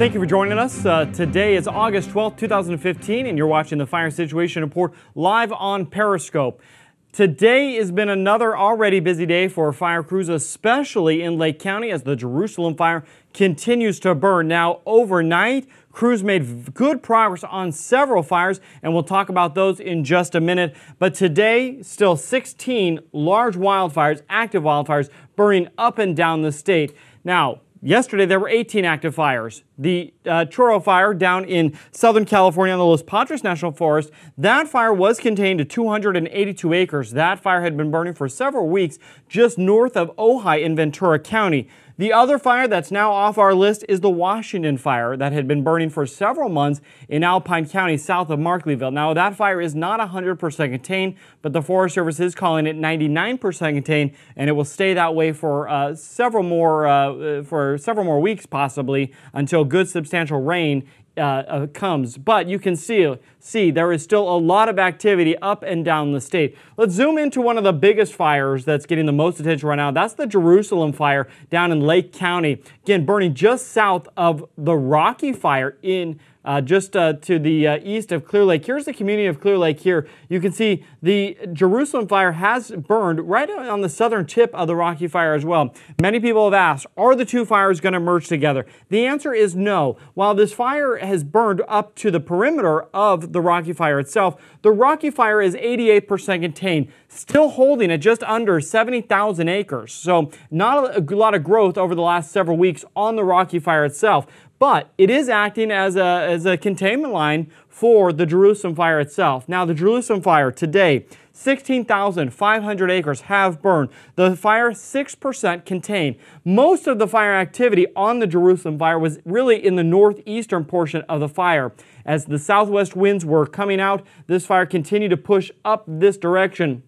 Thank you for joining us. Today is August 12th, 2015, and you're watching the Fire Situation Report live on Periscope. Today has been another already busy day for fire crews, especially in Lake County as the Jerusalem fire continues to burn. Now, overnight, crews made good progress on several fires, and we'll talk about those in just a minute. But today, still 16 large wildfires, active wildfires, burning up and down the state. Now, yesterday, there were 18 active fires. The Churro fire down in Southern California on the Los Padres National Forest, that fire was contained to 282 acres. That fire had been burning for several weeks just north of Ojai in Ventura County. The other fire that's now off our list is the Washington fire that had been burning for several months in Alpine County south of Markleeville. Now, that fire is not 100% contained, but the Forest Service is calling it 99% contained, and it will stay that way for several more weeks possibly until good substantial rain comes. But you can see there is still a lot of activity up and down the state. Let's zoom into one of the biggest fires that's getting the most attention right now. That's the Jerusalem fire down in Lake County. Again, burning just south of the Rocky fire in just to the east of Clear Lake. Here's the community of Clear Lake here. You can see the Jerusalem fire has burned right on the southern tip of the Rocky fire as well. Many people have asked, are the two fires going to merge together? The answer is no. While this fire has burned up to the perimeter of the Rocky fire itself, the Rocky fire is 88% contained, still holding at just under 70,000 acres. So not a lot of growth over the last several weeks on the Rocky fire itself. But it is acting as a containment line for the Jerusalem fire itself. Now, the Jerusalem fire today, 16,500 acres have burned. The fire 6% contained. Most of the fire activity on the Jerusalem fire was really in the northeastern portion of the fire. As the southwest winds were coming out, this fire continued to push up this direction.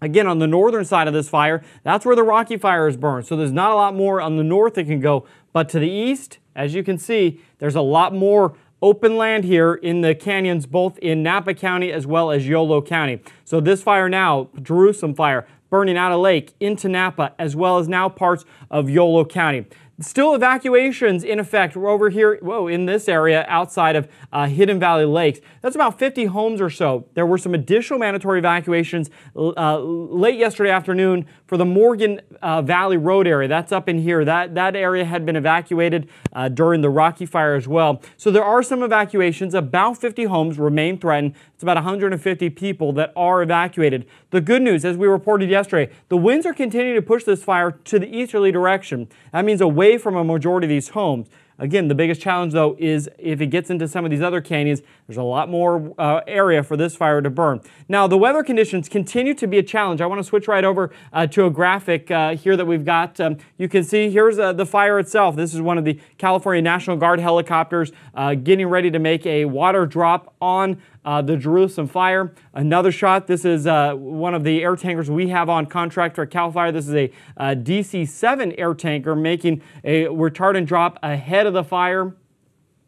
Again, on the northern side of this fire, that's where the Rocky fire is burned. So there's not a lot more on the north that can go. But to the east, as you can see, there's a lot more open land here in the canyons, both in Napa County as well as Yolo County. So this fire now, Jerusalem fire, burning out of Lake into Napa, as well as now parts of Yolo County. Still evacuations in effect. We're over here, in this area outside of Hidden Valley Lakes. That's about 50 homes or so. There were some additional mandatory evacuations late yesterday afternoon for the Morgan Valley Road area. That's up in here. That area had been evacuated during the Rocky fire as well. So there are some evacuations. About 50 homes remain threatened. It's about 150 people that are evacuated. The good news, as we reported yesterday, the winds are continuing to push this fire to the easterly direction. That means away from a majority of these homes. Again, the biggest challenge, though, is if it gets into some of these other canyons, there's a lot more area for this fire to burn. Now, the weather conditions continue to be a challenge. I want to switch right over to a graphic here that we've got. You can see here's the fire itself. This is one of the California National Guard helicopters getting ready to make a water drop on the Jerusalem fire. Another shot. This is one of the air tankers we have on contract for CAL FIRE. This is a DC-7 air tanker making a retardant drop ahead of the fire.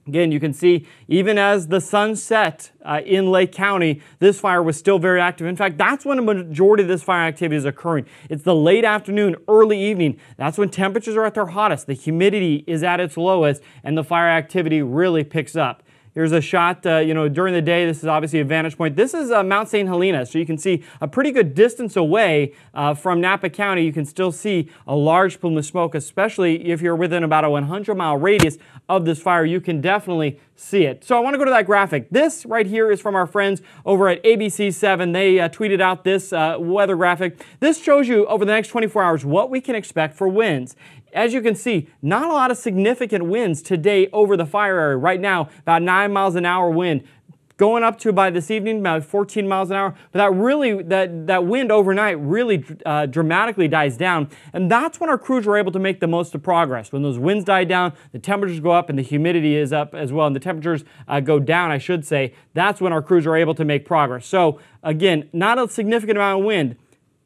Again, you can see even as the sun set in Lake County, this fire was still very active. In fact, that's when a majority of this fire activity is occurring. It's the late afternoon, early evening. That's when temperatures are at their hottest. The humidity is at its lowest, and the fire activity really picks up. Here's a shot, during the day. This is obviously a vantage point. This is Mount St. Helena, so you can see a pretty good distance away from Napa County. You can still see a large plume of smoke, especially if you're within about a 100-mile radius of this fire. You can definitely see it. So I want to go to that graphic. This right here is from our friends over at ABC7. They tweeted out this weather graphic. This shows you over the next 24 hours what we can expect for winds. As you can see, not a lot of significant winds today over the fire area. Right now, about 9 miles an hour wind. Going up to, by this evening, about 14 miles an hour. But that wind overnight really dramatically dies down. And that's when our crews are able to make the most of progress. When those winds die down, the temperatures go up and the humidity is up as well. And the temperatures go down, I should say. That's when our crews are able to make progress. So, again, not a significant amount of wind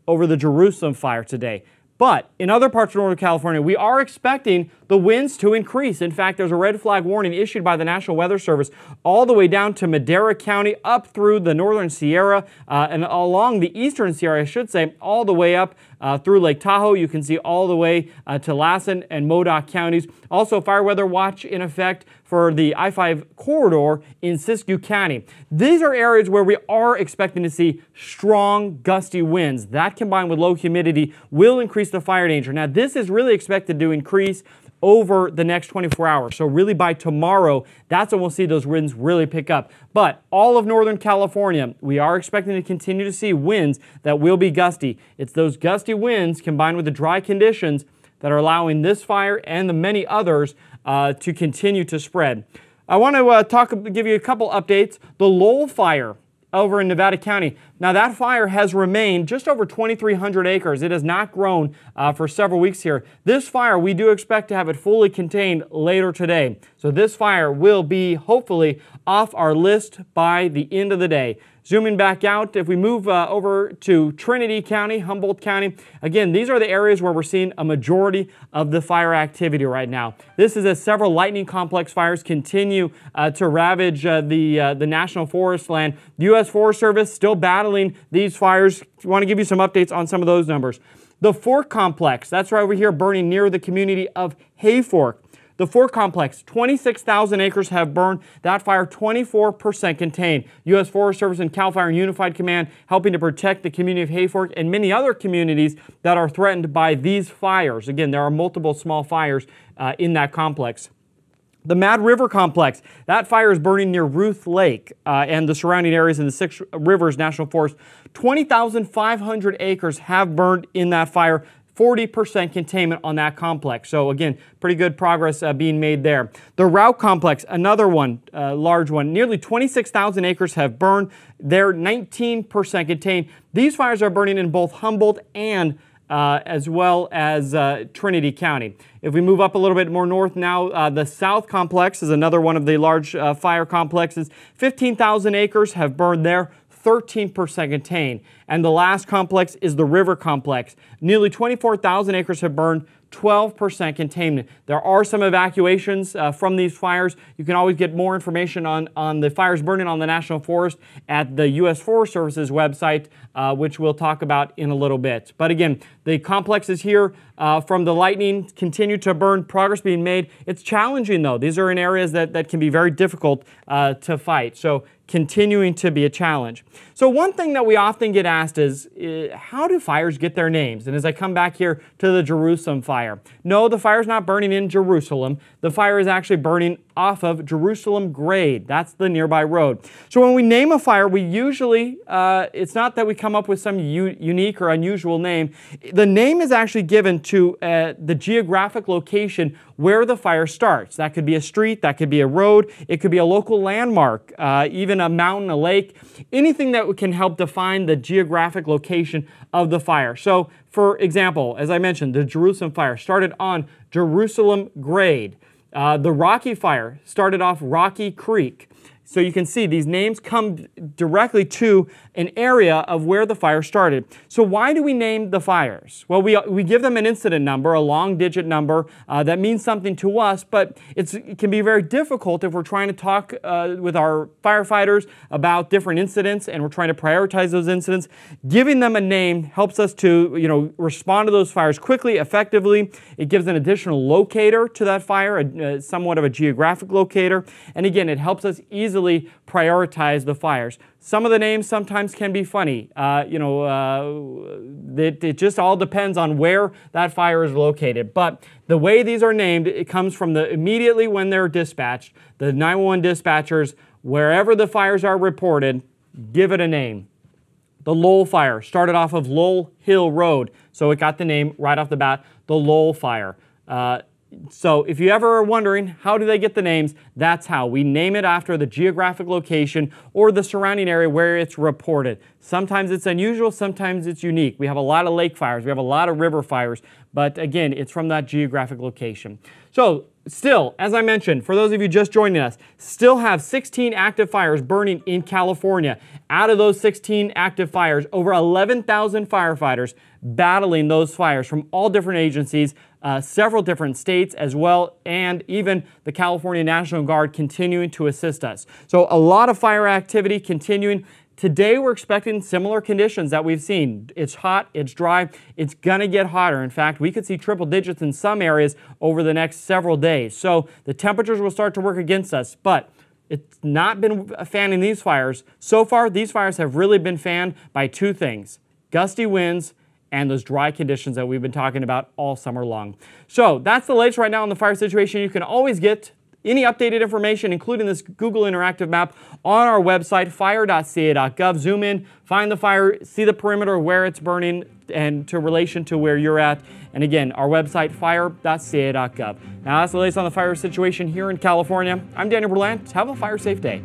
over the Jerusalem fire today. But in other parts of Northern California, we are expecting the winds to increase. In fact, there's a red flag warning issued by the National Weather Service all the way down to Madera County, up through the northern Sierra, and along the eastern Sierra, I should say, all the way up through Lake Tahoe. You can see all the way to Lassen and Modoc counties. Also, fire weather watch in effect for the I-5 corridor in Siskiyou County. These are areas where we are expecting to see strong, gusty winds. That combined with low humidity will increase the fire danger. Now, this is really expected to increase over the next 24 hours. So really by tomorrow, that's when we'll see those winds really pick up. But all of Northern California, we are expecting to continue to see winds that will be gusty. It's those gusty winds combined with the dry conditions that are allowing this fire and the many others to continue to spread. I want to give you a couple updates. The Lowell fire over in Nevada County. Now that fire has remained just over 2,300 acres. It has not grown for several weeks here. This fire, we do expect to have it fully contained later today. So this fire will be hopefully off our list by the end of the day. Zooming back out, if we move over to Trinity County, Humboldt County, again, these are the areas where we're seeing a majority of the fire activity right now. This is as several lightning complex fires continue to ravage the National Forest land. The U.S. Forest Service still battling these fires. I want to give you some updates on some of those numbers. The Fork Complex, that's right over here burning near the community of Hayfork. The Fork Complex, 26,000 acres have burned. That fire, 24% contained. U.S. Forest Service and CAL FIRE and Unified Command helping to protect the community of Hayfork and many other communities that are threatened by these fires. Again, there are multiple small fires in that complex. The Mad River Complex, that fire is burning near Ruth Lake and the surrounding areas in the Six Rivers National Forest. 20,500 acres have burned in that fire. 40% containment on that complex. So again, pretty good progress being made there. The Route Complex, another one, large one, nearly 26,000 acres have burned. They're 19% contained. These fires are burning in both Humboldt and as well as Trinity County. If we move up a little bit more north now, the South Complex is another one of the large fire complexes. 15,000 acres have burned there. 13% contained. And the last complex is the River Complex. Nearly 24,000 acres have burned, 12% containment. There are some evacuations from these fires. You can always get more information on the fires burning on the National Forest at the U.S. Forest Service's website, which we'll talk about in a little bit. But again, the complexes here from the lightning continue to burn, progress being made. It's challenging though. These are in areas that can be very difficult to fight. So continuing to be a challenge. So one thing that we often get asked is, how do fires get their names? And as I come back here to the Jerusalem fire, no, the fire's not burning in Jerusalem. The fire is actually burning off of Jerusalem Grade. That's the nearby road. So when we name a fire, we usually, it's not that we come up with some unique or unusual name. The name is actually given to the geographic location where the fire starts. That could be a street, that could be a road, it could be a local landmark, even a mountain, a lake, anything that can help define the geographic location of the fire. So, for example, as I mentioned, the Jerusalem fire started on Jerusalem Grade. The Rocky fire started off Rocky Creek. So you can see these names come directly to an area of where the fire started. So why do we name the fires? Well, we give them an incident number, a long digit number that means something to us, but it can be very difficult if we're trying to talk with our firefighters about different incidents and we're trying to prioritize those incidents. Giving them a name helps us to respond to those fires quickly, effectively. It gives an additional locator to that fire, somewhat of a geographic locator. And again, it helps us easily prioritize the fires. Some of the names sometimes can be funny. It just all depends on where that fire is located. But the way these are named, it comes from immediately when they're dispatched. The 911 dispatchers, wherever the fires are reported, give it a name. The Lowell fire started off of Lowell Hill Road, so it got the name right off the bat, the Lowell fire. So if you ever are wondering how do they get the names, that's how. We name it after the geographic location or the surrounding area where it's reported. Sometimes it's unusual, sometimes it's unique. We have a lot of lake fires, we have a lot of river fires, but again, it's from that geographic location. So Still, as I mentioned, for those of you just joining us, still have 16 active fires burning in California. Out of those 16 active fires, over 11,000 firefighters battling those fires from all different agencies, several different states as well, and even the California National Guard continuing to assist us. So a lot of fire activity continuing. Today, we're expecting similar conditions that we've seen. It's hot, it's dry, it's gonna get hotter. In fact, we could see triple digits in some areas over the next several days. So the temperatures will start to work against us, but it's not been fanning these fires. So far, these fires have really been fanned by two things: gusty winds and those dry conditions that we've been talking about all summer long. So that's the latest right now on the fire situation. You can always get any updated information, including this Google Interactive map, on our website, fire.ca.gov. Zoom in, find the fire, see the perimeter where it's burning, and to relation to where you're at. And again, our website, fire.ca.gov. Now, that's the latest on the fire situation here in California. I'm Daniel Berlant. Have a fire-safe day.